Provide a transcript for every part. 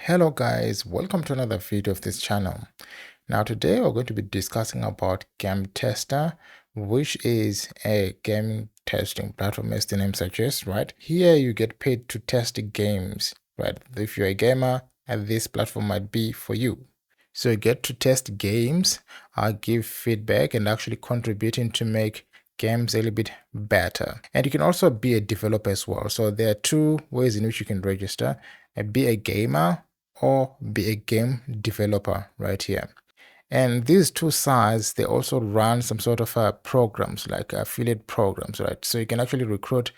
Hello guys, welcome to another video of this channel. Now today we're going to be discussing about Game Tester, which is a game testing platform as the name suggests, right? Here you get paid to test games, right? If you're a gamer, and this platform might be for you. So you get to test games, give feedback, and actually contributing to make games a little bit better. And you can also be a developer as well. So there are two ways in which you can register: be a gamer or be a game developer right here. And these two sides, they also run some sort of programs like affiliate programs, right? So you can actually recruit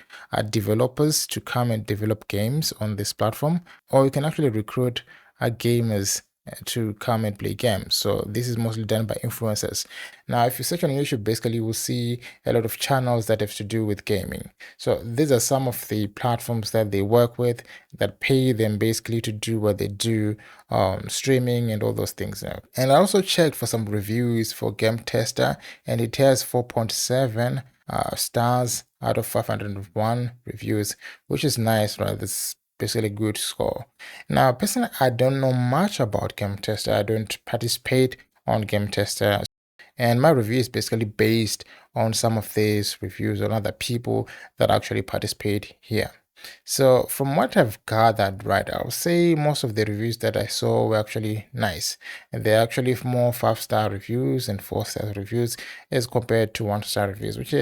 developers to come and develop games on this platform, or you can actually recruit gamers to come and play games. So this is mostly done by influencers. Now, if you search on YouTube, basically you will see a lot of channels that have to do with gaming. So these are some of the platforms that they work with that pay them basically to do what they do, streaming and all those things. And I also checked for some reviews for Game Tester, and it has 4.7 stars out of 501 reviews, which is nice, right? This basically a good score. Now, personally, I don't know much about Game Tester. I don't participate on Game Tester, and my review is basically based on some of these reviews on other people that actually participate here. So from what I've gathered, right, I'll say most of the reviews that I saw were actually nice. And they're actually more 5-star reviews and 4-star reviews as compared to 1-star reviews, which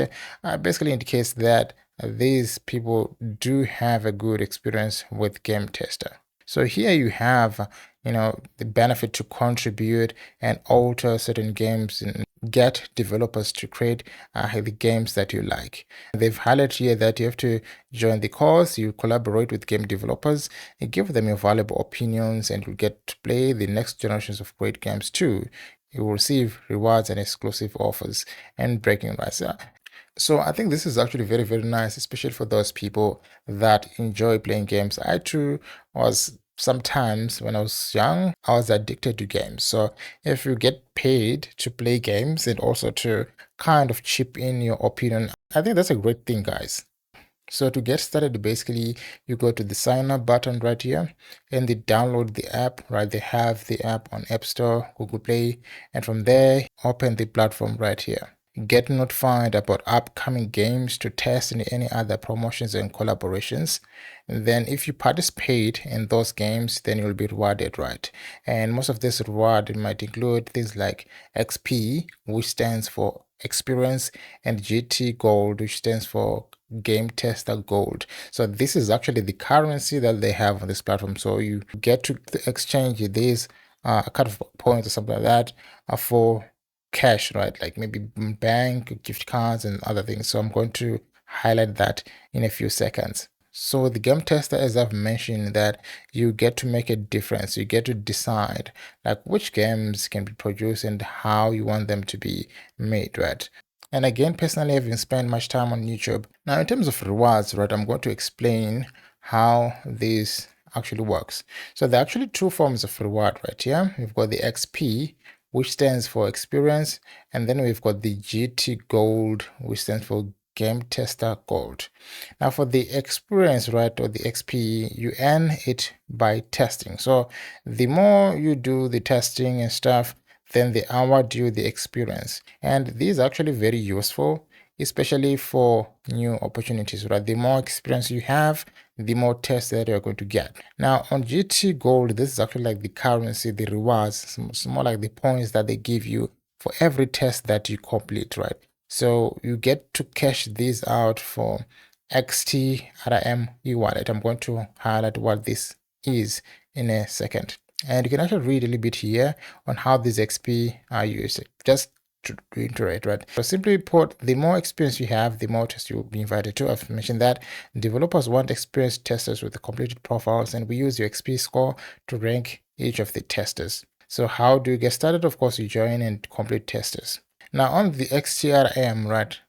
basically indicates that these people do have a good experience with Game Tester. So here you have, the benefit to contribute and alter certain games and get developers to create the games that you like. They've highlighted here that you have to join the course, you collaborate with game developers, and give them your valuable opinions, and you'll get to play the next generations of great games too. You will receive rewards and exclusive offers and breaking rights. So I think this is actually very, very nice, especially for those people that enjoy playing games. I too was sometimes when I was young, I was addicted to games. So if you get paid to play games and also to kind of chip in your opinion, I think that's a great thing, guys. So to get started, basically you go to the sign up button right here and they download the app, right? They have the app on App Store, Google Play, and from there open the platform right here. Get notified about upcoming games to test and any other promotions and collaborations. And then if you participate in those games, then you'll be rewarded, right? And most of this reward might include things like XP, which stands for experience, and GT Gold, which stands for Game Tester Gold. So this is actually the currency that they have on this platform. So you get to exchange these kind of points or something like that for cash, right? Like maybe bank, gift cards, and other things. So I'm going to highlight that in a few seconds. So the game tester, as I've mentioned, that you get to make a difference. You get to decide like which games can be produced and how you want them to be made, right? And again, personally, I haven't spent much time on YouTube. Now, in terms of rewards, right, I'm going to explain how this actually works. So there are actually two forms of reward right here. We've got the XP, which stands for experience, and then we've got the GT Gold, which stands for Game Tester Gold. Now for the experience, right, or the XP, you earn it by testing. So the more you do the testing and stuff, then they award you the experience. And these are actually very useful, especially for new opportunities, right? The more experience you have, the more tests that you're going to get. Now on GT Gold, this is actually like the currency, the rewards, it's more like the points that they give you for every test that you complete, right? So you get to cash these out for XTRM e-wallet. I'm going to highlight what this is in a second. And you can actually read a little bit here on how these XP are used. Just to reiterate, right? So simply put, the more experience you have, the more tests you'll be invited to. I've mentioned that developers want experienced testers with the completed profiles, and we use your XP score to rank each of the testers. So how do you get started? Of course, you join and complete testers. Now on the XTRM, right?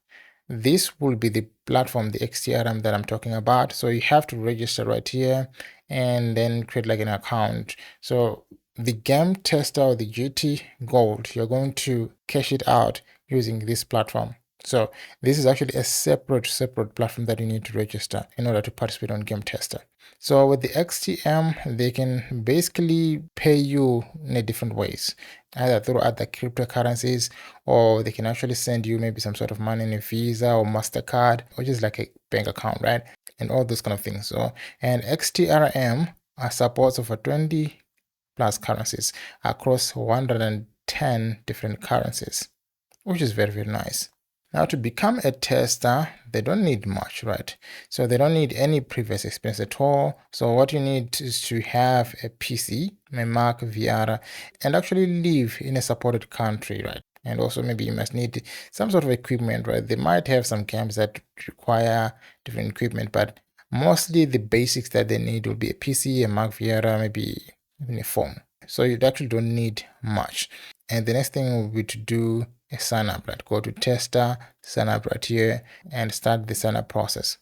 This will be the platform, the XTRM that I'm talking about. So you have to register right here and then create like an account. So the game tester or the GT Gold, you're going to cash it out using this platform. So this is actually a separate platform that you need to register in order to participate on Game Tester. So with the XTM, they can basically pay you in a different ways, either through other cryptocurrencies, or they can actually send you maybe some sort of money in a Visa or MasterCard, or just like a bank account, right? And all those kind of things. So, and XTRM supports over 20 plus currencies across 110 different currencies, which is very nice. Now, to become a tester, they don't need much, right? So they don't need any previous experience at all. So what you need is to have a PC, a Mac, VR, and actually live in a supported country, right? And also maybe you must need some sort of equipment, right? They might have some games that require different equipment, but mostly the basics that they need will be a PC, a Mac, VR, maybe even a phone. So you actually don't need much. And the next thing will be to do a sign up, right? Go to tester, sign up right here, and start the sign up process.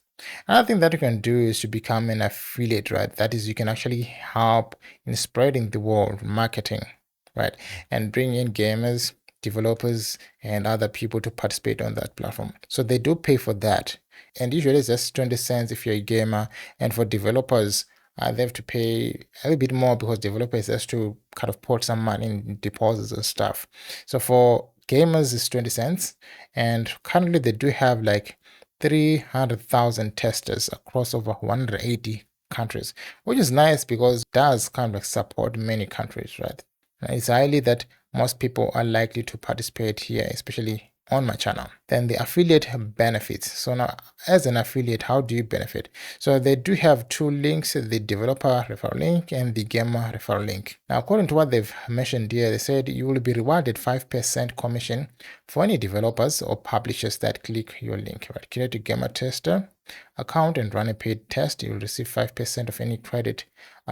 Another thing that you can do is to become an affiliate, right? That is, you can actually help in spreading the word, marketing, right? And bring in gamers, developers, and other people to participate on that platform. So they do pay for that. And usually it's just 20 cents if you're a gamer. And for developers, they have to pay a little bit more because developers has to kind of put some money in deposits and stuff. So for gamers, it's 20 cents. And currently, they do have like 300,000 testers across over 180 countries, which is nice because it does kind of like support many countries, right? And it's highly that most people are likely to participate here, especially on my channel. Then the affiliate benefits. So now as an affiliate, how do you benefit? So they do have two links, the developer referral link and the gamer referral link. Now, according to what they've mentioned here, they said you will be rewarded 5% commission for any developers or publishers that click your link, right? Create a gamer tester account and run a paid test. You will receive 5% of any credit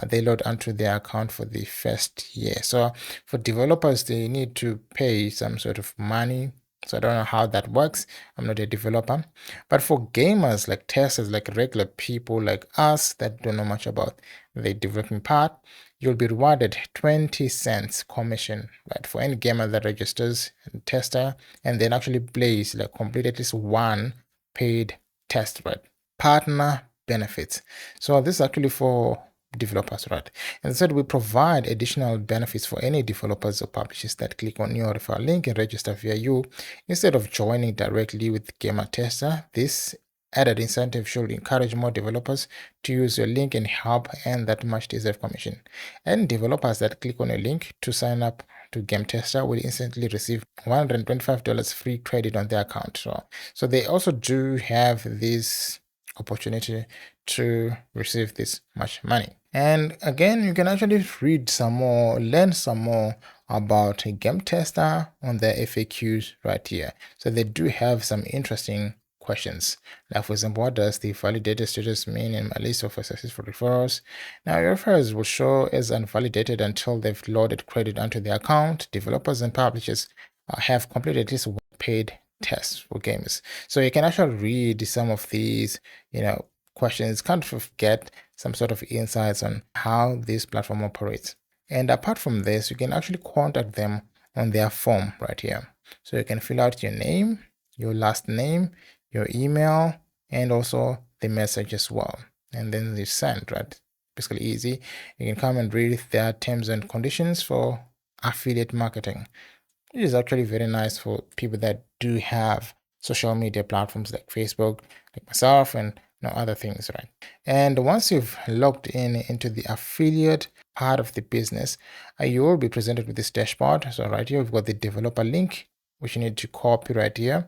they load onto their account for the first year. So for developers, they need to pay some sort of money. So I don't know how that works. I'm not a developer. But for gamers, like testers, like regular people like us that don't know much about the developing part, you'll be rewarded 20 cents commission, right? For any gamer that registers and tester and then actually plays, like complete at least one paid test, right? Partner benefits. So this is actually for developers, right? And said we provide additional benefits for any developers or publishers that click on your referral link and register via you instead of joining directly with Gamer Tester. This added incentive should encourage more developers to use your link and help earn that much deserved commission. And developers that click on your link to sign up to Game Tester will instantly receive $125 free credit on their account. So they also do have this opportunity to receive this much money. And again, you can actually read some more, learn some more about a Game Tester on their FAQs right here. So they do have some interesting questions. Like for example, what does the validated status mean in my list of successful referrals? Now your referrals will show as unvalidated until they've loaded credit onto their account. Developers and publishers have completed at least one paid test for gamers. So you can actually read some of these, questions, kind of get some sort of insights on how this platform operates. And apart from this, you can actually contact them on their form right here. So you can fill out your name, your last name, your email, and also the message as well. And then you send, right? Basically easy. You can come and read their terms and conditions for affiliate marketing. It is actually very nice for people that do have social media platforms like Facebook, like myself, and other things, right? And once you've logged in into the affiliate part of the business, you will be presented with this dashboard. So right here, we've got the developer link, which you need to copy right here,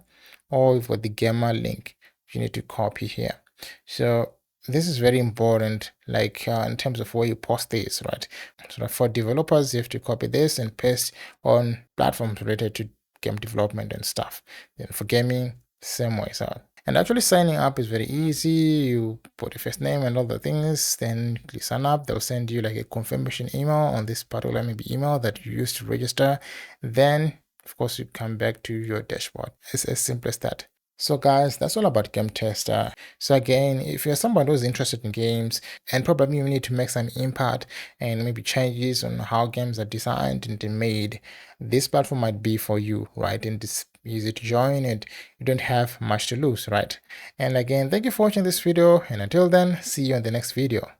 or we've got the gamer link, which you need to copy here. So this is very important, like in terms of where you post this, right? So for developers, you have to copy this and paste on platforms related to game development and stuff. Then for gaming, same way. So and actually signing up is very easy. You put your first name and all the things, then click sign up. They'll send you like a confirmation email on this particular maybe email that you used to register. Then of course you come back to your dashboard. It's as simple as that. So guys, that's all about Game Tester. So again, if you're someone who's interested in games and probably you need to make some impact and maybe changes on how games are designed and made, this platform might be for you, right? And this easy to join, and you don't have much to lose, right? And again, thank you for watching this video, and until then, see you in the next video.